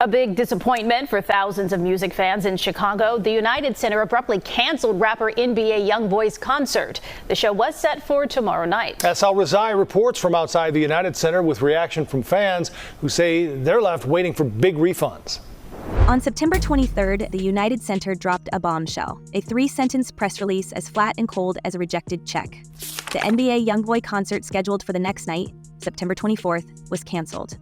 A big disappointment for thousands of music fans in Chicago. The United Center abruptly canceled rapper NBA YoungBoy's concert. The show was set for tomorrow night. SL Rezai reports from outside the United Center with reaction from fans who say they're left waiting for big refunds. On September 23rd, the United Center dropped a bombshell, a 3-sentence press release as flat and cold as a rejected check. The NBA YoungBoy concert scheduled for the next night, September 24th, was canceled.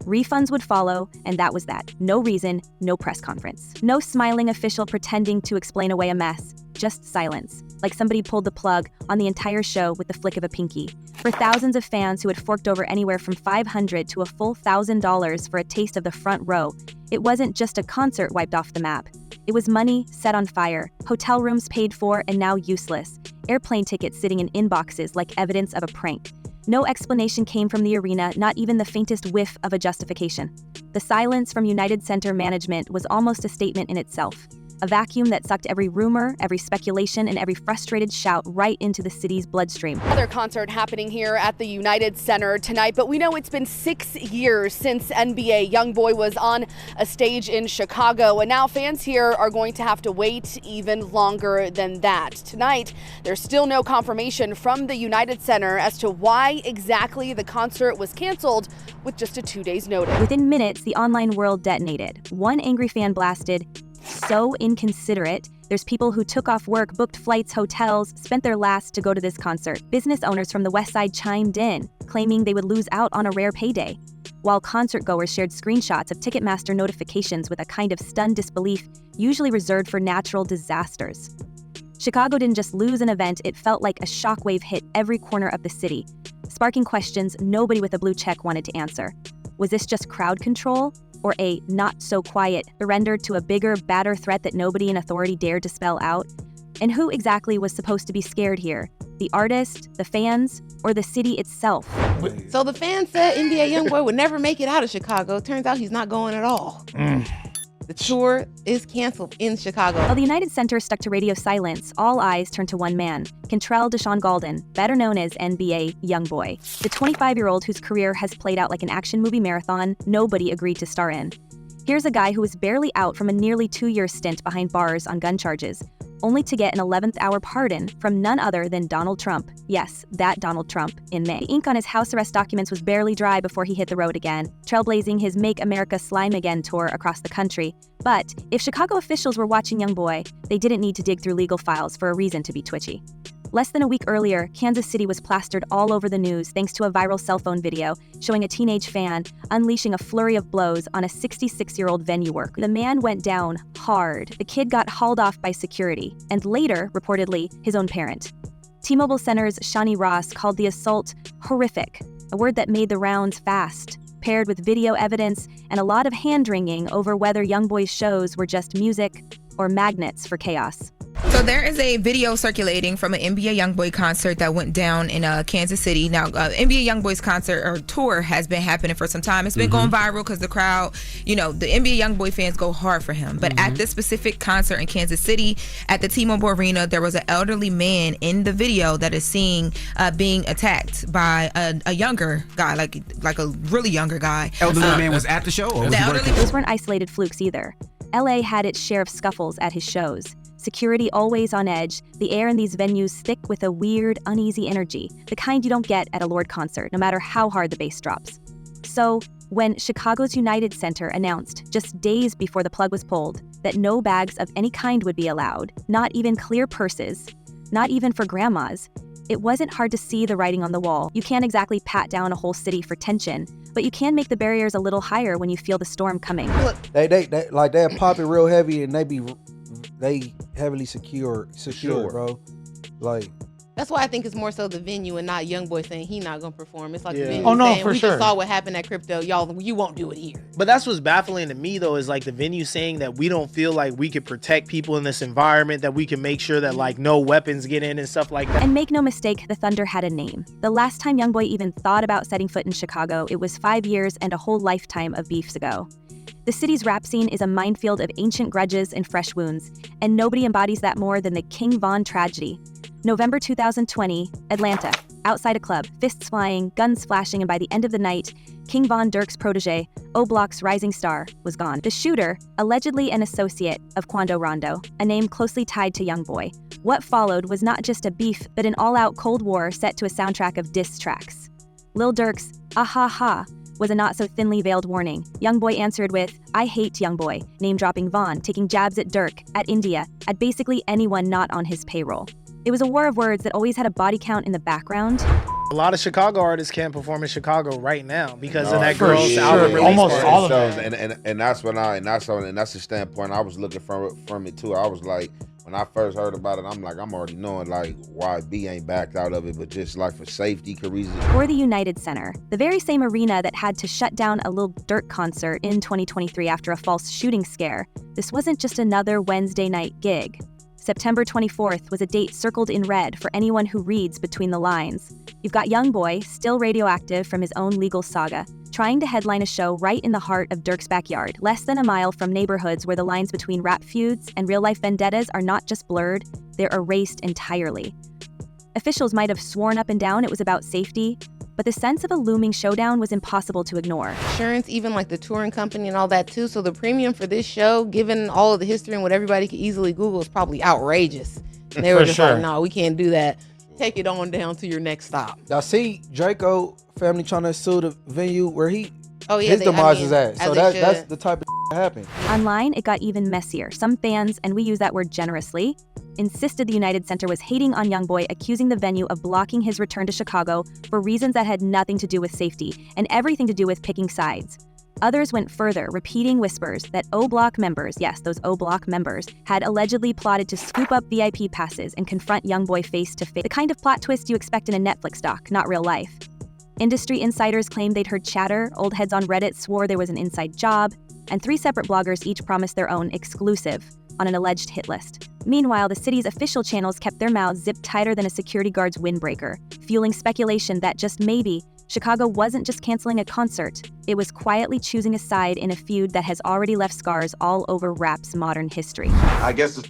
Refunds would follow, and that was that. No reason, no press conference. No smiling official pretending to explain away a mess. Just silence, like somebody pulled the plug on the entire show with the flick of a pinky. For thousands of fans who had forked over anywhere from $500 to a full $1,000 for a taste of the front row, it wasn't just a concert wiped off the map. It was money set on fire, hotel rooms paid for and now useless, airplane tickets sitting in inboxes like evidence of a prank. No explanation came from the arena, not even the faintest whiff of a justification. The silence from United Center management was almost a statement in itself. A vacuum that sucked every rumor, every speculation, and every frustrated shout right into the city's bloodstream. Another concert happening here at the United Center tonight, but we know it's been 6 years since NBA YoungBoy was on a stage in Chicago, and now fans here are going to have to wait even longer than that. Tonight, there's still no confirmation from the United Center as to why exactly the concert was canceled with just a 2 days notice. Within minutes, the online world detonated. One angry fan blasted, "So inconsiderate. There's people who took off work, booked flights, hotels, spent their last to go to this concert." Business owners from the West Side chimed in, claiming they would lose out on a rare payday, while concert goers shared screenshots of Ticketmaster notifications with a kind of stunned disbelief usually reserved for natural disasters. Chicago didn't just lose an event, it felt like a shockwave hit every corner of the city, sparking questions nobody with a blue check wanted to answer. Was this just crowd control? Or a not-so-quiet surrender to a bigger, badder threat that nobody in authority dared to spell out? And who exactly was supposed to be scared here? The artist, the fans, or the city itself? So the fans said NBA YoungBoy would never make it out of Chicago. Turns out he's not going at all. The tour is canceled in Chicago. While the United Center stuck to radio silence, all eyes turned to one man, Kentrell better known as NBA YoungBoy. The 25-year-old whose career has played out like an action movie marathon nobody agreed to star in. Here's a guy who was barely out from a nearly 2-year stint behind bars on gun charges, only to get an 11th-hour pardon from none other than Donald Trump. Yes, that Donald Trump, in May. The ink on his house arrest documents was barely dry before he hit the road again, trailblazing his Make America Slime Again tour across the country. But if Chicago officials were watching YoungBoy, they didn't need to dig through legal files for a reason to be twitchy. Less than a week earlier, Kansas City was plastered all over the news thanks to a viral cell phone video showing a teenage fan unleashing a flurry of blows on a 66-year-old venue worker. The man went down hard. The kid got hauled off by security, and later, reportedly, his own parent. T-Mobile Center's Shawnee Ross called the assault horrific, a word that made the rounds fast, paired with video evidence and a lot of hand-wringing over whether YoungBoy's shows were just music or magnets for chaos. So there is a video circulating from an NBA YoungBoy concert that went down in Kansas City. Now, NBA YoungBoy's concert or tour has been happening for some time. It's been going viral because the crowd, the NBA YoungBoy fans go hard for him. But at this specific concert in Kansas City, at the T-Mobile Arena, there was an elderly man in the video that is seen being attacked by a younger guy, like a really younger guy. Elderly man was at the show? Or was he working? Those weren't isolated flukes either. LA had its share of scuffles at his shows. Security always on edge, the air in these venues thick with a weird, uneasy energy, the kind you don't get at a Lorde concert, no matter how hard the bass drops. So, when Chicago's United Center announced, just days before the plug was pulled, that no bags of any kind would be allowed, not even clear purses, not even for grandmas, it wasn't hard to see the writing on the wall. You can't exactly pat down a whole city for tension, but you can make the barriers a little higher when you feel the storm coming. They'll pop it real heavy and they heavily secure, bro. That's why I think it's more so the venue and not YoungBoy saying he's not gonna perform. It's like the venue saying, for we sure. just saw what happened at Crypto. Y'all, you won't do it here. But that's what's baffling to me, though, is like the venue saying that we don't feel like we could protect people in this environment, that we can make sure that no weapons get in and stuff like that. And make no mistake, the Thunder had a name. The last time YoungBoy even thought about setting foot in Chicago, it was 5 years and a whole lifetime of beefs ago. The city's rap scene is a minefield of ancient grudges and fresh wounds, and nobody embodies that more than the King Von tragedy. November 2020, Atlanta. outside a club, fists flying, guns flashing, and by the end of the night, King Von Dirk's protege, O Block's rising star, was gone. The shooter, allegedly an associate of Quando Rondo, a name closely tied to YoungBoy. What followed was not just a beef, but an all-out Cold War set to a soundtrack of diss tracks. Lil Durk's "Ah Ha Ha" was a not-so-thinly veiled warning. YoungBoy answered with, "I hate YoungBoy," name-dropping Von, taking jabs at Dirk, at India, at basically anyone not on his payroll. It was a war of words that always had a body count in the background. A lot of Chicago artists can't perform in Chicago right now because of that girl's album release. Almost party. all of them. And that's that's the standpoint I was looking from it too. I was like, when I first heard about it, I'm like, I'm already knowing like why B ain't backed out of it, but just like for safety reasons. Or the United Center, the very same arena that had to shut down a Lil Durk concert in 2023 after a false shooting scare. This wasn't just another Wednesday night gig. September 24th was a date circled in red for anyone who reads between the lines. You've got YoungBoy, still radioactive from his own legal saga, trying to headline a show right in the heart of Dirk's backyard, less than a mile from neighborhoods where the lines between rap feuds and real-life vendettas are not just blurred, they're erased entirely. Officials might have sworn up and down it was about safety, but the sense of a looming showdown was impossible to ignore. Insurance, even like the touring company and all that too. So the premium for this show, given all of the history and what everybody could easily Google, is probably outrageous. And they were just like, no, we can't do that. Take it on down to your next stop. Y'all see Draco family trying to sue the venue where his they, demise is at. So as that's the type of that happened. Online, it got even messier. Some fans, and we use that word generously, insisted the United Center was hating on YoungBoy, accusing the venue of blocking his return to Chicago for reasons that had nothing to do with safety and everything to do with picking sides. Others went further, repeating whispers that O Block members, yes, those O Block members, had allegedly plotted to scoop up VIP passes and confront YoungBoy face to face. The kind of plot twist you expect in a Netflix doc, not real life. Industry insiders claimed they'd heard chatter, old heads on Reddit swore there was an inside job, and 3 separate bloggers each promised their own exclusive on an alleged hit list. Meanwhile, the city's official channels kept their mouths zipped tighter than a security guard's windbreaker, fueling speculation that just maybe Chicago wasn't just canceling a concert, it was quietly choosing a side in a feud that has already left scars all over rap's modern history. I guess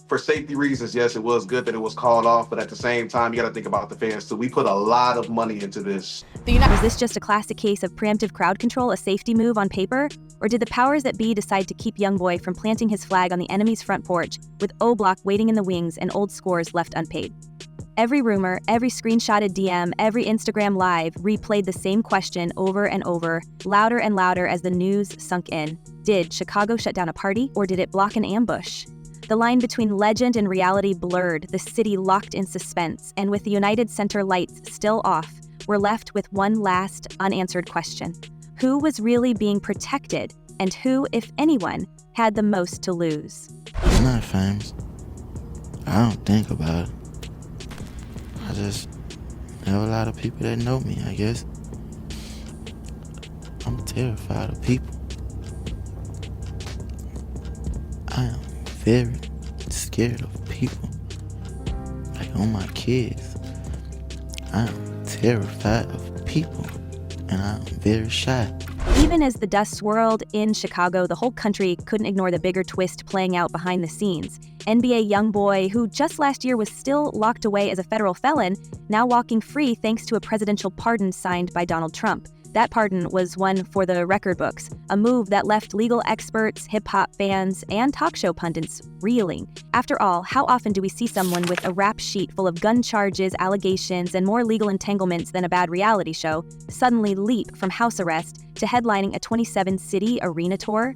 for safety reasons, yes, it was good that it was called off, but at the same time, you got to think about the fans too. We put a lot of money into this. Was this just a classic case of preemptive crowd control, a safety move on paper? Or did the powers that be decide to keep YoungBoy from planting his flag on the enemy's front porch, with O Block waiting in the wings and old scores left unpaid? Every rumor, every screenshotted DM, every Instagram live replayed the same question over and over, louder and louder as the news sunk in. Did Chicago shut down a party, or did it block an ambush? The line between legend and reality blurred, the city locked in suspense, and with the United Center lights still off, we're left with one last unanswered question. Who was really being protected, and who, if anyone, had the most to lose? I'm not famous. I don't think about it. I just have a lot of people that know me, I guess. I'm terrified of people. I am very scared of people. Like on my kids. I am terrified of people, and I'm very shy. Even as the dust swirled in Chicago, the whole country couldn't ignore the bigger twist playing out behind the scenes. NBA YoungBoy, who just last year was still locked away as a federal felon, now walking free thanks to a presidential pardon signed by Donald Trump. That pardon was one for the record books, a move that left legal experts, hip-hop fans, and talk show pundits reeling. After all, how often do we see someone with a rap sheet full of gun charges, allegations, and more legal entanglements than a bad reality show suddenly leap from house arrest to headlining a 27-city arena tour?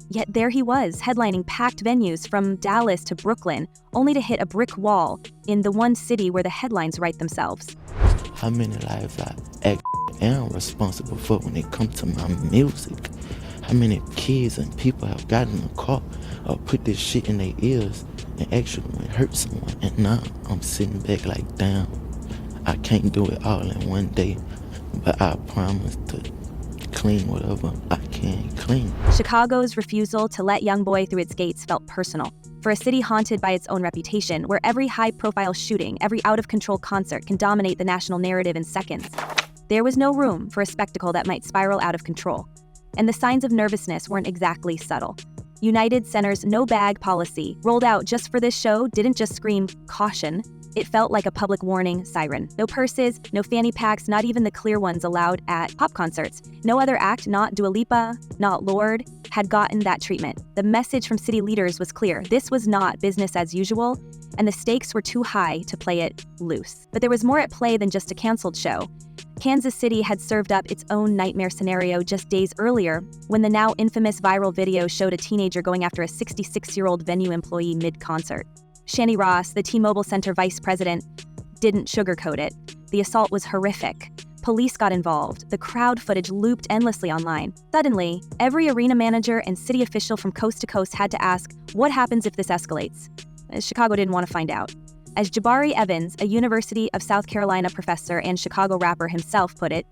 Yet there he was, headlining packed venues from Dallas to Brooklyn, only to hit a brick wall in the one city where the headlines write themselves. How many lives I am responsible for when it comes to my music? How many kids and people have gotten in the car or put this shit in their ears and actually hurt someone? And now I'm sitting back like, damn, I can't do it all in one day, but I promise to clean whatever I can clean. Chicago's refusal to let YoungBoy through its gates felt personal. For a city haunted by its own reputation, where every high-profile shooting, every out-of-control concert can dominate the national narrative in seconds, there was no room for a spectacle that might spiral out of control. And the signs of nervousness weren't exactly subtle. United Center's no-bag policy, rolled out just for this show, didn't just scream caution. It felt like a public warning siren. No purses, no fanny packs, not even the clear ones allowed at pop concerts. No other act, not Dua Lipa, not Lorde, had gotten that treatment. The message from city leaders was clear. This was not business as usual, and the stakes were too high to play it loose. But there was more at play than just a canceled show. Kansas City had served up its own nightmare scenario just days earlier when the now infamous viral video showed a teenager going after a 66-year-old venue employee mid-concert. Shani Ross, the T-Mobile Center vice president, didn't sugarcoat it. The assault was horrific. Police got involved. The crowd footage looped endlessly online. Suddenly, every arena manager and city official from coast to coast had to ask, what happens if this escalates? Chicago didn't want to find out. As Jabari Evans, a University of South Carolina professor and Chicago rapper himself put it,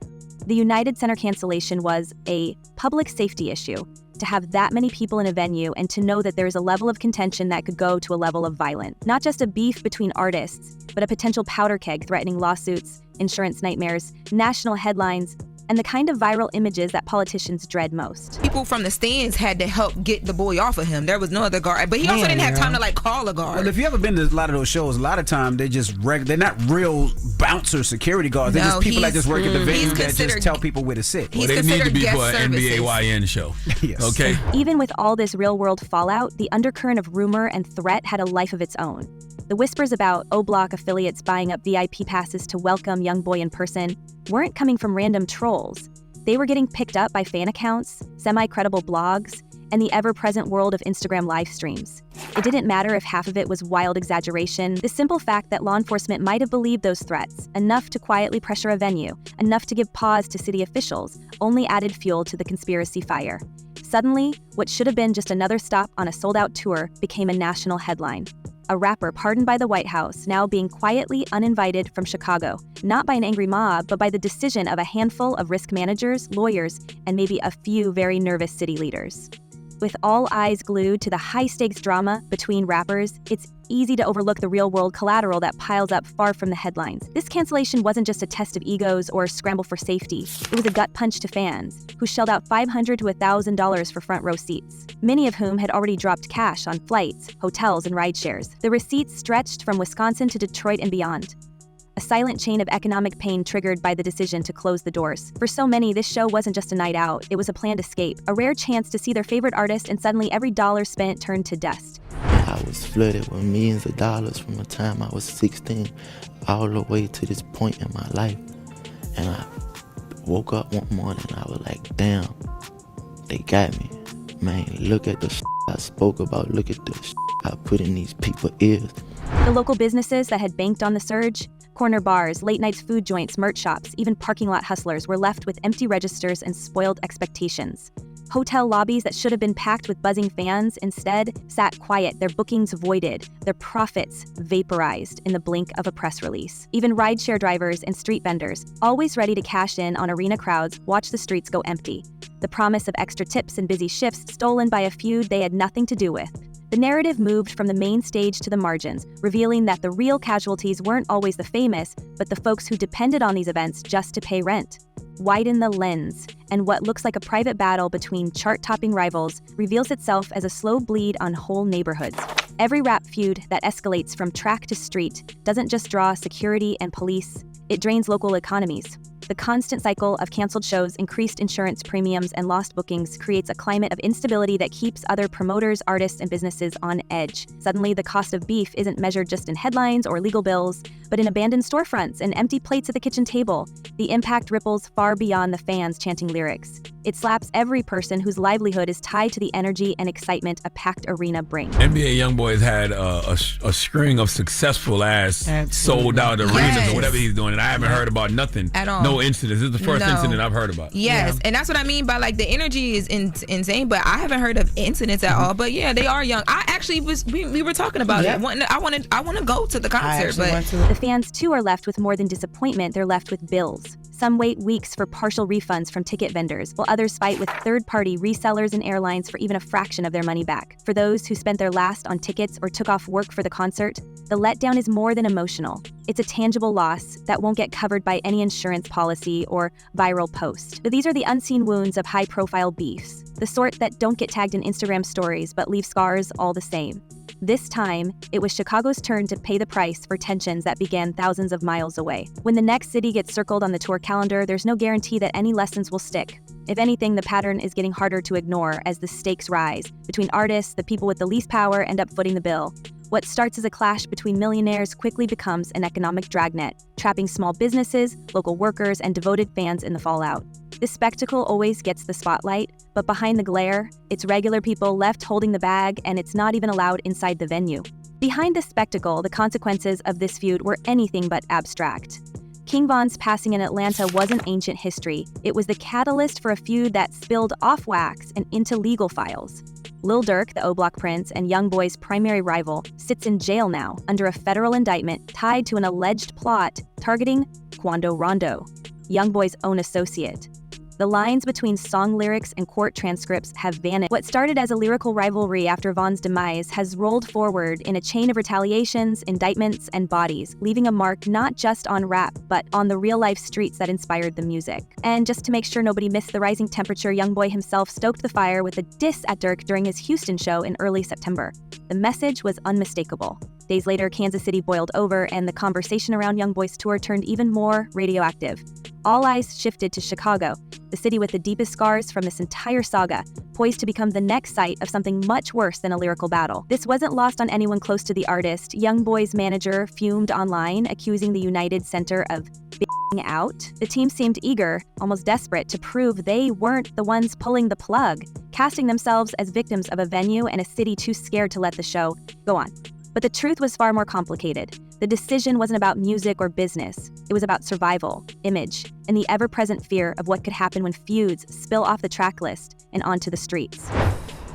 the United Center cancellation was a public safety issue. To have that many people in a venue and to know that there is a level of contention that could go to a level of violent. Not just a beef between artists, but a potential powder keg threatening lawsuits, insurance nightmares, national headlines, and the kind of viral images that politicians dread most. People from the stands had to help get the boy off of him. There was no other guard, but he also didn't have time to call a guard. Well, if you ever been to a lot of those shows, a lot of time they're not real bouncer security guards. They're just people that just work at the venue that just tell people where to sit. Well, they need to be for an NBA show. Yes. Okay. Even with all this real-world fallout, the undercurrent of rumor and threat had a life of its own. The whispers about O-Block affiliates buying up VIP passes to welcome YoungBoy in person weren't coming from random trolls. They were getting picked up by fan accounts, semi-credible blogs, and the ever-present world of Instagram live streams. It didn't matter if half of it was wild exaggeration. The simple fact that law enforcement might have believed those threats, enough to quietly pressure a venue, enough to give pause to city officials, only added fuel to the conspiracy fire. Suddenly, what should have been just another stop on a sold-out tour became a national headline. A rapper pardoned by the White House now being quietly uninvited from Chicago, not by an angry mob, but by the decision of a handful of risk managers, lawyers, and maybe a few very nervous city leaders. With all eyes glued to the high-stakes drama between rappers, it's easy to overlook the real-world collateral that piles up far from the headlines. This cancellation wasn't just a test of egos or a scramble for safety. It was a gut punch to fans, who shelled out $500 to $1,000 for front row seats, many of whom had already dropped cash on flights, hotels, and rideshares. The receipts stretched from Wisconsin to Detroit and beyond. A silent chain of economic pain triggered by the decision to close the doors. For so many, this show wasn't just a night out, it was a planned escape, a rare chance to see their favorite artist, and suddenly every dollar spent turned to dust. I was flooded with millions of dollars from the time I was 16 all the way to this point in my life. And I woke up one morning and I was like, damn, they got me. Man, look at the shit I spoke about, look at the shit I put in these people's ears. The local businesses that had banked on the surge, corner bars, late nights food joints, merch shops, even parking lot hustlers were left with empty registers and spoiled expectations. Hotel lobbies that should have been packed with buzzing fans instead sat quiet, their bookings voided, their profits vaporized in the blink of a press release. Even rideshare drivers and street vendors, always ready to cash in on arena crowds, watched the streets go empty. The promise of extra tips and busy shifts stolen by a feud they had nothing to do with. The narrative moved from the main stage to the margins, revealing that the real casualties weren't always the famous, but the folks who depended on these events just to pay rent. Widen the lens, and what looks like a private battle between chart-topping rivals reveals itself as a slow bleed on whole neighborhoods. Every rap feud that escalates from track to street doesn't just draw security and police, it drains local economies. The constant cycle of canceled shows, increased insurance premiums, and lost bookings creates a climate of instability that keeps other promoters, artists, and businesses on edge. Suddenly, the cost of beef isn't measured just in headlines or legal bills, but in abandoned storefronts and empty plates at the kitchen table. The impact ripples far beyond the fans chanting lyrics. It slaps every person whose livelihood is tied to the energy and excitement a packed arena brings. NBA YoungBoy's had a string of successful sold out arenas or whatever he's doing, and I haven't heard about nothing at all. No incidents. This is the first incident I've heard about. Yes, and that's what I mean by the energy is insane, but I haven't heard of incidents at all. But yeah, they are young. I actually we were talking about it. I want to go to the concert, but the fans too are left with more than disappointment. They're left with bills. Some wait weeks for partial refunds from ticket vendors, while others fight with third-party resellers and airlines for even a fraction of their money back. For those who spent their last on tickets or took off work for the concert, the letdown is more than emotional. It's a tangible loss that won't get covered by any insurance policy or viral post. But these are the unseen wounds of high-profile beefs, the sort that don't get tagged in Instagram stories but leave scars all the same. This time, it was Chicago's turn to pay the price for tensions that began thousands of miles away. When the next city gets circled on the tour calendar, there's no guarantee that any lessons will stick. If anything, the pattern is getting harder to ignore as the stakes rise. Between artists, the people with the least power end up footing the bill. What starts as a clash between millionaires quickly becomes an economic dragnet, trapping small businesses, local workers, and devoted fans in the fallout. This spectacle always gets the spotlight, but behind the glare, it's regular people left holding the bag, and it's not even allowed inside the venue. Behind the spectacle, the consequences of this feud were anything but abstract. King Von's passing in Atlanta wasn't ancient history. It was the catalyst for a feud that spilled off wax and into legal files. Lil Durk, the O-Block Prince and YoungBoy's primary rival, sits in jail now under a federal indictment tied to an alleged plot targeting Quando Rondo, YoungBoy's own associate. The lines between song lyrics and court transcripts have vanished. What started as a lyrical rivalry after Von's demise has rolled forward in a chain of retaliations, indictments, and bodies, leaving a mark not just on rap, but on the real-life streets that inspired the music. And just to make sure nobody missed the rising temperature, YoungBoy himself stoked the fire with a diss at Durk during his Houston show in early September. The message was unmistakable. Days later, Kansas City boiled over, and the conversation around YoungBoy's tour turned even more radioactive. All eyes shifted to Chicago, the city with the deepest scars from this entire saga, poised to become the next site of something much worse than a lyrical battle. This wasn't lost on anyone close to the artist. YoungBoy's manager fumed online, accusing the United Center of b***ing out. The team seemed eager, almost desperate, to prove they weren't the ones pulling the plug, casting themselves as victims of a venue and a city too scared to let the show go on. But the truth was far more complicated. The decision wasn't about music or business. It was about survival, image, and the ever-present fear of what could happen when feuds spill off the track list and onto the streets.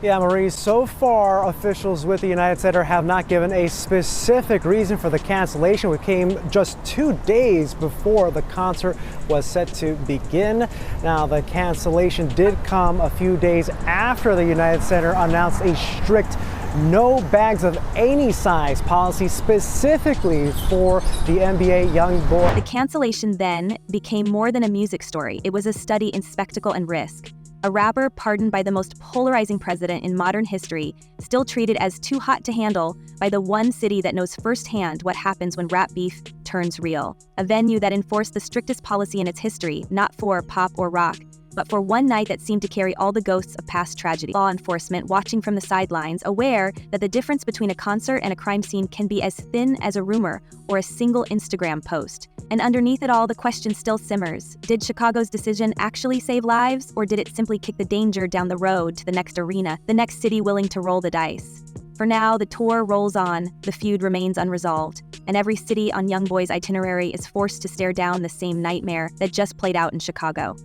Yeah, Marie, so far officials with the United Center have not given a specific reason for the cancellation, which came just 2 days before the concert was set to begin. Now, the cancellation did come a few days after the United Center announced a strict no bags of any size policy specifically for the NBA YoungBoy. The cancellation then became more than a music story. It was a study in spectacle and risk. A rapper pardoned by the most polarizing president in modern history, still treated as too hot to handle by the one city that knows firsthand what happens when rap beef turns real. A venue that enforced the strictest policy in its history, not for pop or rock, but for one night that seemed to carry all the ghosts of past tragedy. Law enforcement watching from the sidelines, aware that the difference between a concert and a crime scene can be as thin as a rumor or a single Instagram post. And underneath it all, the question still simmers. Did Chicago's decision actually save lives, or did it simply kick the danger down the road to the next arena, the next city willing to roll the dice? For now, the tour rolls on, the feud remains unresolved, and every city on YoungBoy's itinerary is forced to stare down the same nightmare that just played out in Chicago.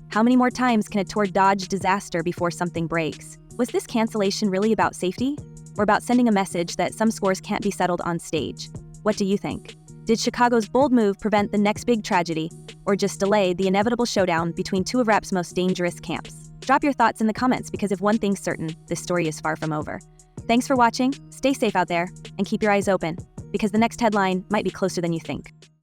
How many more times can a tour dodge disaster before something breaks? Was this cancellation really about safety? Or about sending a message that some scores can't be settled on stage? What do you think? Did Chicago's bold move prevent the next big tragedy, or just delay the inevitable showdown between two of rap's most dangerous camps? Drop your thoughts in the comments, because if one thing's certain, this story is far from over. Thanks for watching, stay safe out there, and keep your eyes open, because the next headline might be closer than you think.